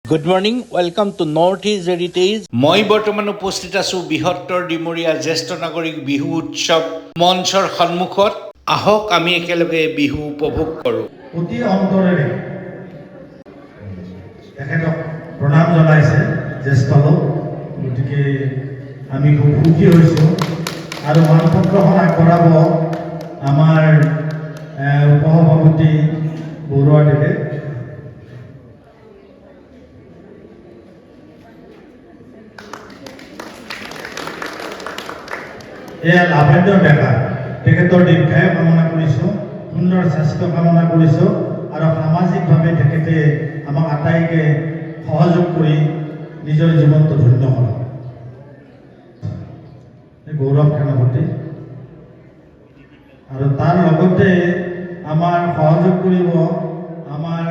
Good morning, welcome to north east heritage. মই বৰ্তমান উপস্থিত আছোঁ বৃহত্তৰ ডিমৰীয়া জ্যেষ্ঠ নাগৰিক বিহু উৎসৱ মঞ্চৰ সন্মুখত। আহক আমি একেলগে বিহু উপভোগ কৰোঁ। অতি অন্তৰেৰে তেখেতক প্ৰণাম জনাইছে জ্যেষ্ঠ লোক, গতিকে আমি খুব সুখী হৈছোঁ আৰু মানপত্ৰখন আগবঢ়াব আমাৰ উপসভাপতি বৰুৱাদেৱে। এয়া লাভেন্দ্ৰ ডেকা, তেখেতৰ দীৰ্ঘায়ু কামনা কৰিছোঁ, সুন্দৰ স্বাস্থ্য কামনা কৰিছোঁ আৰু সামাজিকভাৱে তেখেতে আমাক আটাইকে সহযোগ কৰি নিজৰ জীৱনটো ধন্য কৰে। গৌৰৱ সেনাপতি আৰু তাৰ লগতে আমাৰ সহযোগ কৰিব আমাৰ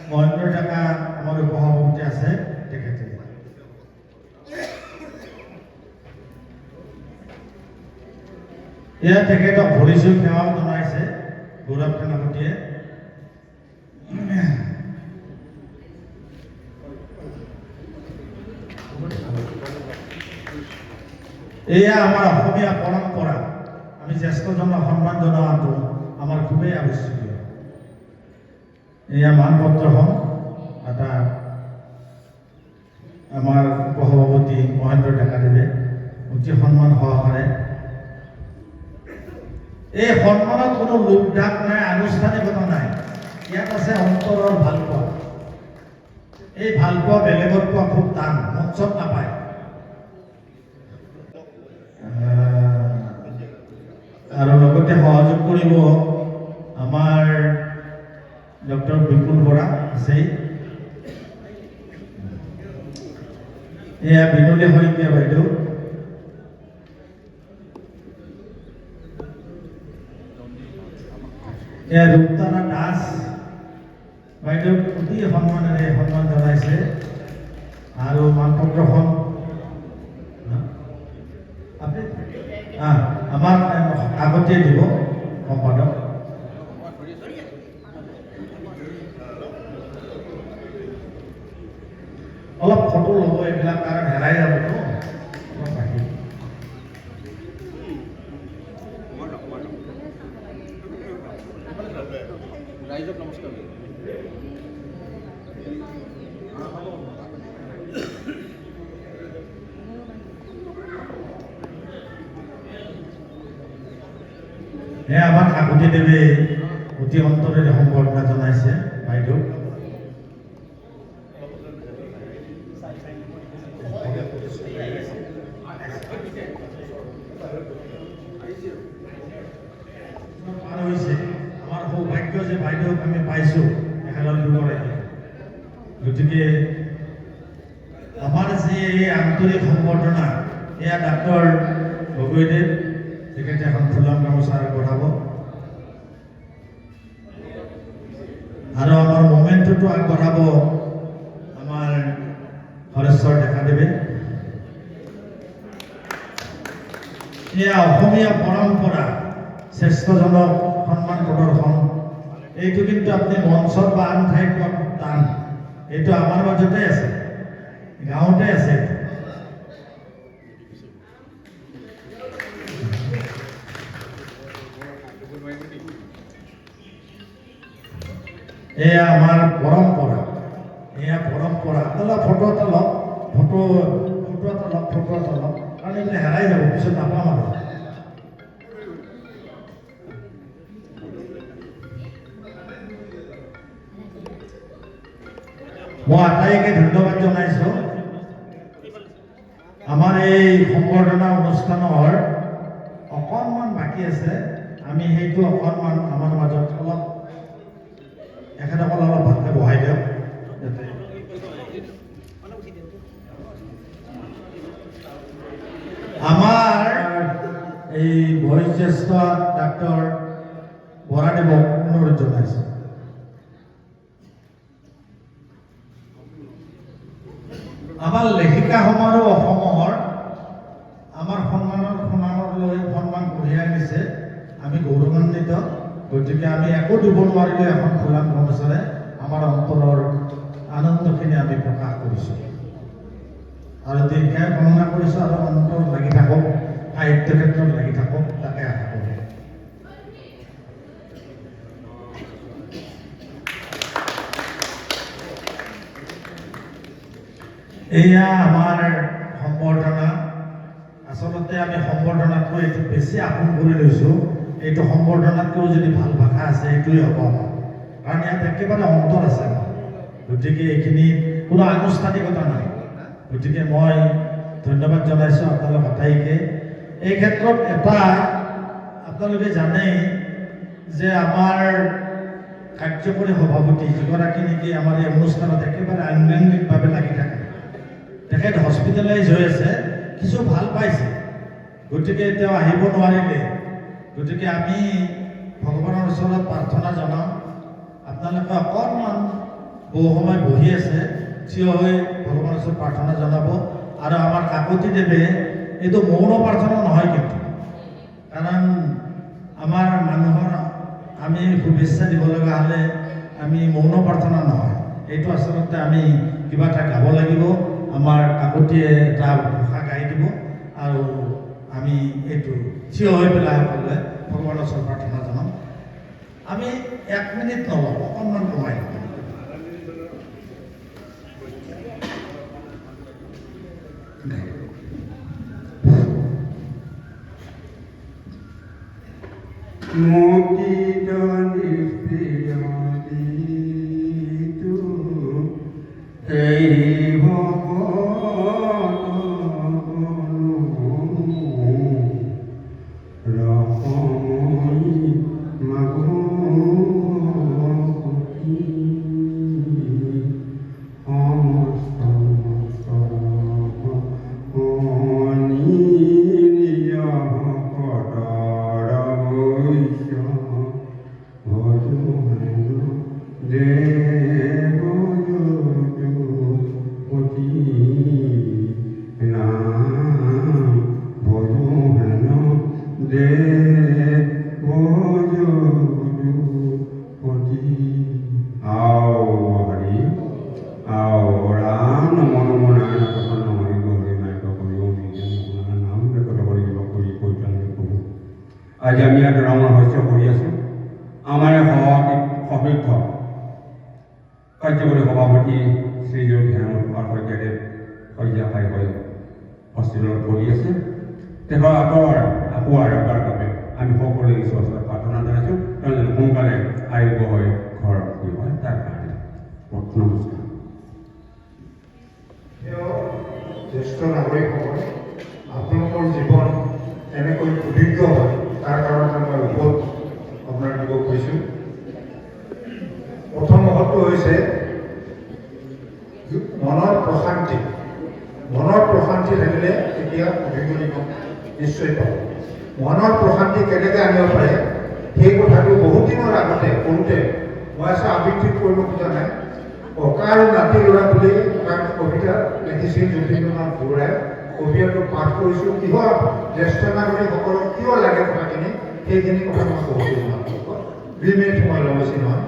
মহেন্দ্ৰ ডেকা, আমাৰ উপসভাপতি আছে তেখেতে। এয়া তেখেতক ভৰিছোঁ সেৱাও জনাইছে গৌৰৱ সেনাপতিয়ে। এয়া আমাৰ অসমীয়া পৰম্পৰা, আমি জ্যেষ্ঠজনক সন্মান জনোৱাটো আমাৰ খুবেই আৱশ্যকীয়। এয়া মানপত্ৰখন এটা আমাৰ উপসভাপতি মহেন্দ্ৰ ডেকাদেৱে অতি সন্মান সহকাৰে। এই সন্মানত কোনো লোভ ঢাক নাই, আনুষ্ঠানিকতা নাই, ইয়াত আছে অন্তৰৰ ভালপোৱা। এই ভালপোৱা বেলেগত পোৱা খুব টান, মঞ্চত নাপায়। আৰু লগতে সহযোগ কৰিব আমাৰ ডক্টৰ বিপুল বৰা আছেই। এয়া বিনোদী শইকীয়া বাইদেউ, এয়া ৰূপতাৰা দাস বাইদেউ অতি সন্মানেৰে সন্মান জনাইছে আৰু মানপত্ৰখন আমাক আগতে দিব সম্পাদক। অলপ ফটো ল'ব, এইবিলাক কাৰণ হেৰাই যাব ন। ৰাইজক নমস্কাৰ। আমাক কাকতি দেৱে অতি অন্তৰেৰে সম্বৰ্ধনা জনাইছে বাইদেউ। পাৰ হৈছে আমাৰ সৌভাগ্য যে বাইদেউক আমি পাইছোঁ একেলগে দুগৰাকী। গতিকে আমাৰ যি এই আন্তৰিক সম্বৰ্ধনা, এয়া ডাক্তৰ গগৈদেৱ, তেখেতে এখন ফুলাম গামোচা আগবঢ়াব আৰু আমাৰ মমেণ্টটো আগবঢ়াব আমাৰ হৰেশ্বৰ ডেকাদেৱে। এয়া অসমীয়া পৰম্পৰা, শ্ৰেষ্ঠজনক সন্মান প্ৰদৰ্শন। এইটো কিন্তু আপুনি মঞ্চত বা আন ঠাইত পোৱা খুব টান। এইটো আমাৰ মাজতে আছে, গাঁৱতে আছে। এয়া আমাৰ পৰম্পৰা, এয়া পৰম্পৰা। আপোনালোকে ফটো এটা লওক, ফটো এটা লওক, কাৰণ এইবিলাক হেৰাই যাব, পিছত নাপাম আৰু। মই আটাইকে ধন্যবাদ জনাইছোঁ। আমাৰ এই সম্বৰ্ধনা অনুষ্ঠানৰ অকণমান বাকী আছে, আমি সেইটো অকণমান আমাৰ মাজত অলপ এখেতসকল অলপ ভালকৈ বহাই দিয়ক যাতে। আমাৰ এই বয়োজ্যেষ্ঠ ডাক্তৰ বৰাদেৱক অনুৰোধ জনাইছোঁ। আমাৰ লেখিকা সমাৰোহ অসমৰ আমাৰ সন্মানলৈ সন্মান কঢ়িয়াই আনিছে, আমি গৌৰৱান্বিত। গতিকে আমি একো দিব নোৱাৰিলে এখন ফুলাম গামোচাৰে আমাৰ অন্তৰৰ আনন্দখিনি আমি প্ৰকাশ আৰু দীৰ্ঘায়ু কামনা কৰিছোঁ আৰু অন্তৰত লাগি থাকক, সাহিত্য ক্ষেত্ৰত লাগি থাকক, তাকে আশা কৰোঁ। এয়া আমাৰ সম্বৰ্ধনা। আচলতে আমি সম্বৰ্ধনাতকৈ এইটো বেছি আপোন কৰি লৈছোঁ। এইটো সম্বৰ্ধনাতকৈও যদি ভাল ভাষা আছে এইটোৱে হ'ব আমাৰ, কাৰণ ইয়াত একেবাৰে অন্তৰ আছে আমাৰ। গতিকে এইখিনি কোনো আনুষ্ঠানিকতা নাই। গতিকে মই ধন্যবাদ জনাইছোঁ আপোনালোক আটাইকে। এই ক্ষেত্ৰত এটা আপোনালোকে জানেই যে আমাৰ কাৰ্যকৰী সভাপতি যিগৰাকী নেকি আমাৰ এই অনুষ্ঠানত একেবাৰে আংগাংগিকভাৱে লাগি থাকে, তেখেত হস্পিটেলাইজ হৈ আছে, কিছু ভাল পাইছে, গতিকে তেওঁ আহিব নোৱাৰিলে। গতিকে আমি ভগৱানৰ ওচৰত প্ৰাৰ্থনা জনাওঁ, আপোনালোকে অকণমান বহু সময় বহি আছে, থিয় হৈ ভগৱানৰ ওচৰত প্ৰাৰ্থনা জনাব। আৰু আমাৰ কাকতিদেৱে এইটো মৌন প্ৰাৰ্থনা নহয় কিন্তু, কাৰণ আমাৰ মানুহৰ আমি শুভেচ্ছা দিব লগা হ'লে আমি মৌন প্ৰাৰ্থনা নহয়, এইটো আচলতে আমি কিবা এটা গাব লাগিব। আমাৰ কাকতিয়ে এটা ভাষা গাই দিব আৰু আমি এইটো থিয় হৈ পেলাই সকলোৱে ভগৱানৰ ওচৰত প্ৰাৰ্থনা জনাম। আমি 1 মিনিট নলওঁ, অকণমান কমাই ল'ম। আজি আমি ইয়াত ৰঙৰ শস্য কৰি আছোঁ। আমাৰ সতীৰ্থ কাৰ্যকৰী সভাপতি শ্ৰীযুত হেমন্ত শইকীয়াদেৱ শইকীয়া খাই হৈ হস্পিটেলত পৰি আছে। তেখেতৰ আঁতৰ আকৌ আৰোগ্যৰ বাবে আমি সকলোৱে ঈশ্বৰৰ ওচৰত প্ৰাৰ্থনা জনাইছোঁ, তেওঁ যেন সোনকালে আৰোগ্য হৈ ঘৰ গৈ হয় তাৰ কাৰণে নমস্কাৰ। জ্যেষ্ঠ নাগৰিকসকল, আপোনালোকৰ জীৱন এনেকৈ অভিজ্ঞ হয় তাৰ কাৰণে মই ওপৰত আপোনাৰ দিব খুজিছোঁ। প্ৰথম মহত্ব হৈছে মনৰ প্ৰশান্তি। মনৰ প্ৰশান্তি থাকিলে তেতিয়া অভিজ্ঞ জীৱন নিশ্চয় পাব। মনৰ প্ৰশান্তি কেনেকৈ আনিব পাৰে সেই কথাটো বহুত দিনৰ আগতে সৰুতে মই আছে আবৃত্তি কৰিব খোজা নাই। ককা আৰু নাতি ল'ৰা বুলি এটা কবিতা লিখিছিল যতীন্দ্ৰনাথ বৰুৱাই। কবিতাটো পাঠ কৰিছোঁ। কিহৰ জ্যেষ্ঠ নাগৰিকসকলক কিয় লাগে কথাখিনি, সেইখিনি কথা মই কৈছোঁ আপোনালোকক। 2 মিনিট সময় ল'ব বেছি নহয়।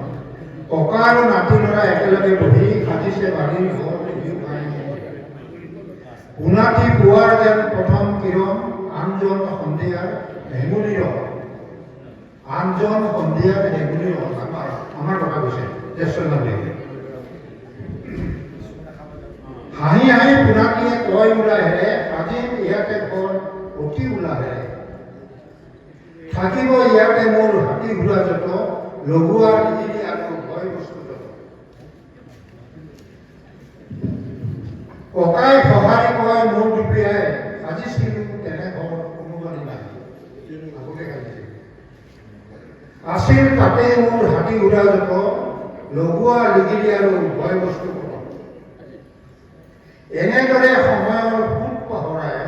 ককা আৰু নাতি ল'ৰা একেলগে বহি সাজিছে বাৰীৰ ঘৰ উনাটি পুৱাৰ যেন প্ৰথম কিৰণ, আনজন সন্ধিয়াৰ ভেঙুলিৰ আনজন সন্ধিয়াৰ ভেঙুলিৰ আমাৰ কথা কৈছে জ্যেষ্ঠ নাগৰিকে। হাঁহি হাঁহি পুনাটিয়ে কয় ওলাহেৰে, আজি ইয়াতে ঘৰ অতি ওলাহেৰে। থাকিব ইয়াতে মোৰ হাতী ঘোঁৰা যত, লগুৱাৰ নিজিলি আৰু ভয় বস্তু যত। ককাই সহাৰি কয় মোৰ দুপৰীয়াই, সাজিছিলোঁ তেনে ঘৰ কোনোবাদি নাই। আছিল তাতে মোৰ হাতী ঘোঁৰা যত, লগুৱা লিগিলি আৰু ভয় বস্তু যত। এনেদৰে সময়ৰ সোঁত পাহৰাই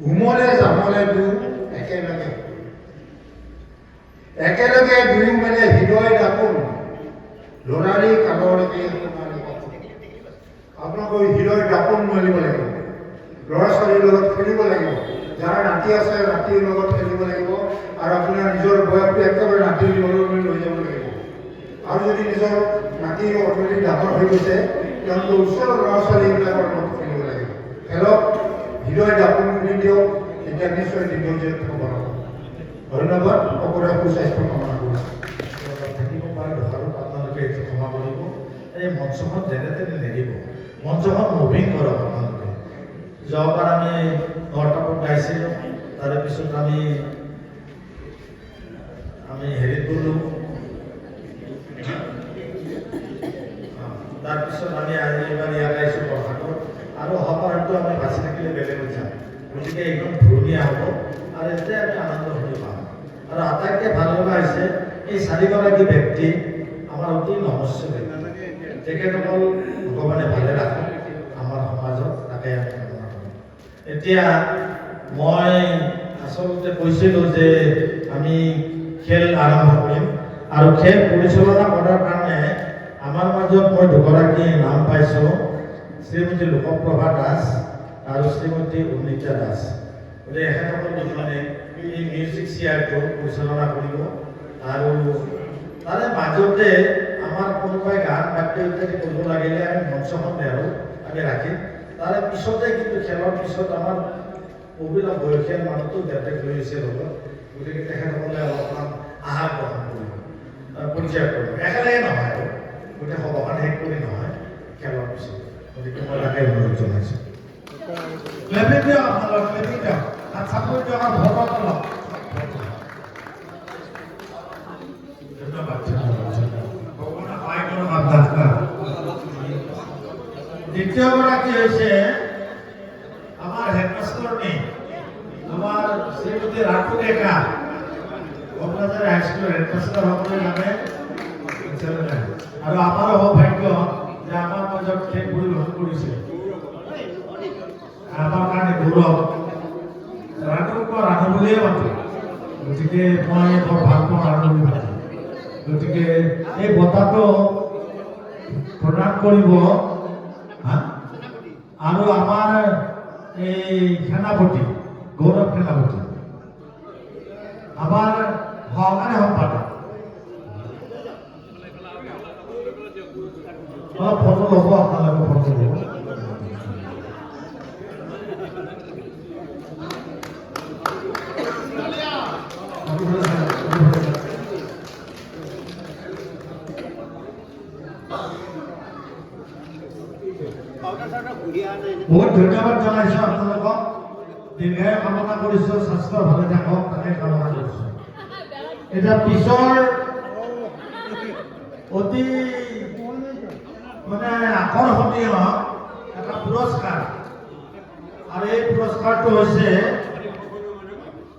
ঘুমলে জামলে দূৰ একেলগে দুয়ো মেলে হৃদয় দাপোন, ল'ৰালি কাললৈকে আপোনালোকৰ হৃদয় দাপোন মেলিব লাগিব। ল'ৰা ছোৱালীৰ লগত খেলিব লাগিব। যাৰ নাতি আছে নাতিৰ লগত খেলিব লাগিব। আৰু আপোনাৰ নিজৰ বয়সটো একেবাৰে নাতিৰ লগলৈ লৈ যাব লাগিব। আৰু যদি নিজৰ নাতি অলৰেডি ডাঙৰ হৈ গৈছে, তেওঁলোকে ওচৰৰ ল'ৰা ছোৱালীবিলাকৰ লগত খেলিব খেলক হৃদয় দাপোন কৰি দিয়ক, তেতিয়া নিশ্চয় দিগ্বিজয় হ'ব। ধন্যবাদ, সকলোৰে সুস্বাস্থ্য কামনা কৰিছোঁ। থাকিব পাৰে দোষাৰোপ আপোনালোকে এইটো ক্ষমা কৰিব। এই মঞ্চখন যেনে তেনে নেৰিব, মঞ্চখন মুভিং কৰক আপোনালোকে। যোৱাবাৰ আমি নৰ্তাপত গাইছিলোঁ, তাৰে পিছত আমি হেৰিত গ'লোঁ, তাৰপিছত আমি আজি এইবাৰ ইয়াত আহিছোঁ বৰহাটত, আৰু অহাবাৰতো আমি বাচি থাকিলে বেলেগত যাম। গতিকে একদম ধুনীয়া হ'ব আৰু এতিয়া আমি আনন্দ কৰি পাম। আৰু আটাইতকৈ ভাল লগা হৈছে এই চাৰিগৰাকী ব্যক্তি আমাৰ অতি নমস্য ব্যক্তি। তেখেতসকল ভগৱানে ভালে ৰাখক আমাৰ সমাজত, তাকে আমি কামনা কৰোঁ। এতিয়া মই আচলতে কৈছিলোঁ যে আমি খেল আৰম্ভ কৰিম, আৰু খেল পৰিচালনা কৰাৰ কাৰণে আমাৰ মাজত মই দুগৰাকী নাম পাইছোঁ, শ্ৰীমতী লোকপ্ৰভা দাস আৰু শ্ৰীমতী অনিতা দাস। গতিকে এখেতসকল দুজনে এই মিউজিক চেয়াৰটো পৰিচালনা কৰিব, আৰু তাৰে মাজতে আমাৰ কোনোবাই গান বাদ্য ইত্যাদি কৰিব লাগিলে আমি মঞ্চখন নেৰোঁ, আমি ৰাখিম। তাৰে পিছতে কিন্তু খেলৰ পিছত আমাৰ অভিনৱ বয়সীয়াল মানুহটো দেউতাক লৈ আহিছে লগত, গতিকে তেখেতসকলে অলপমান আহাৰ গ্ৰহণ কৰিব, পৰ্যায় কৰিব, একেলগে নহয় আৰু গোটেই সভাখন শেষ কৰি নহয়, খেলৰ পিছত। গতিকে মই তাকে অনুৰোধ জনাইছোঁ। ক্লেপিং দিয়ক আপোনালোক, ক্লেপিং দিয়ক, তাত চাপৰ্ট দিয়ক আৰু ভকত অলপ। ধন্যবাদ, ভগৱানে সহায় কৰক আপোনাক। দ্বিতীয়গৰাকী হৈছে আমাৰ হেডমাষ্টাৰনী, আমাৰ শ্ৰীমতী ৰাতু ডেকা, কমলাজাৰী হাইস্কুলৰ হেডমাষ্টাৰ সকলে জানে। আৰু আমাৰো সৌভাগ্য যে আমাৰ মাজত খেল পৰিৱেশন কৰিছে, আমাৰ কাৰণে গৌৰৱ। ৰাতুক মই ৰাণু বুলিয়ে মাতো, গতিকে মই বৰ ভাল পাওঁ ৰাণু বুলি মাতো। গতিকে এই বঁটাটো প্ৰদান কৰিব আৰু আমাৰ এই সেনাপতি গৌৰৱ সেনাপতি, আমাৰ সহকাৰী সম্পাদক, অলপ ফটো ল'ব আপোনালোকে, ফটো ল'ব। বহুত ধন্যবাদ জনাইছোঁ আপোনালোকক, দীৰ্ঘায়ু কামনা কৰিছোঁ, স্বাস্থ্য ভালে থাকক তাকে কামনা কৰিছোঁ। এতিয়া পিছৰ অতি আকৰ্ষণীয় এটা পুৰস্কাৰ, আৰু এই পুৰস্কাৰটো হৈছে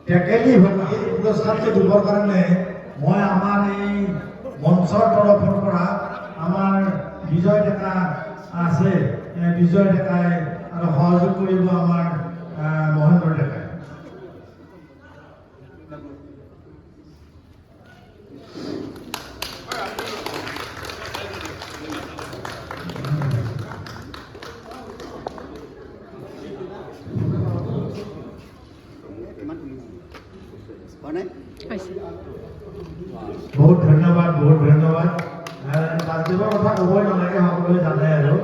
টেকেলি ভঙা। এই পুৰস্কাৰটো দিবৰ কাৰণে মই আমাৰ এই মঞ্চৰ তৰফৰ পৰা আমাৰ বিজয় ডেকা আছে, বিজয় ডেকাই আৰু সহযোগ কৰিব আমাৰ মহেন্দ্ৰ ডেকাই। বহুত ধন্যবাদ, বহুত ধন্যবাদ। ৰাজীৱৰ কথা ক'বই নালাগে, সকলোৱে জানে আৰু।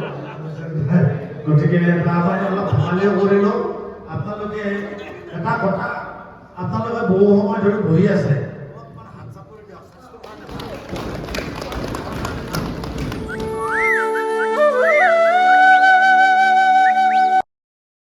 গতিকে তাৰ কাৰণে অলপ ধেমালিও কৰিলোঁ। আপোনালোকে এটা কথা, আপোনালোকে বহু সময় ধৰি বহি আছে,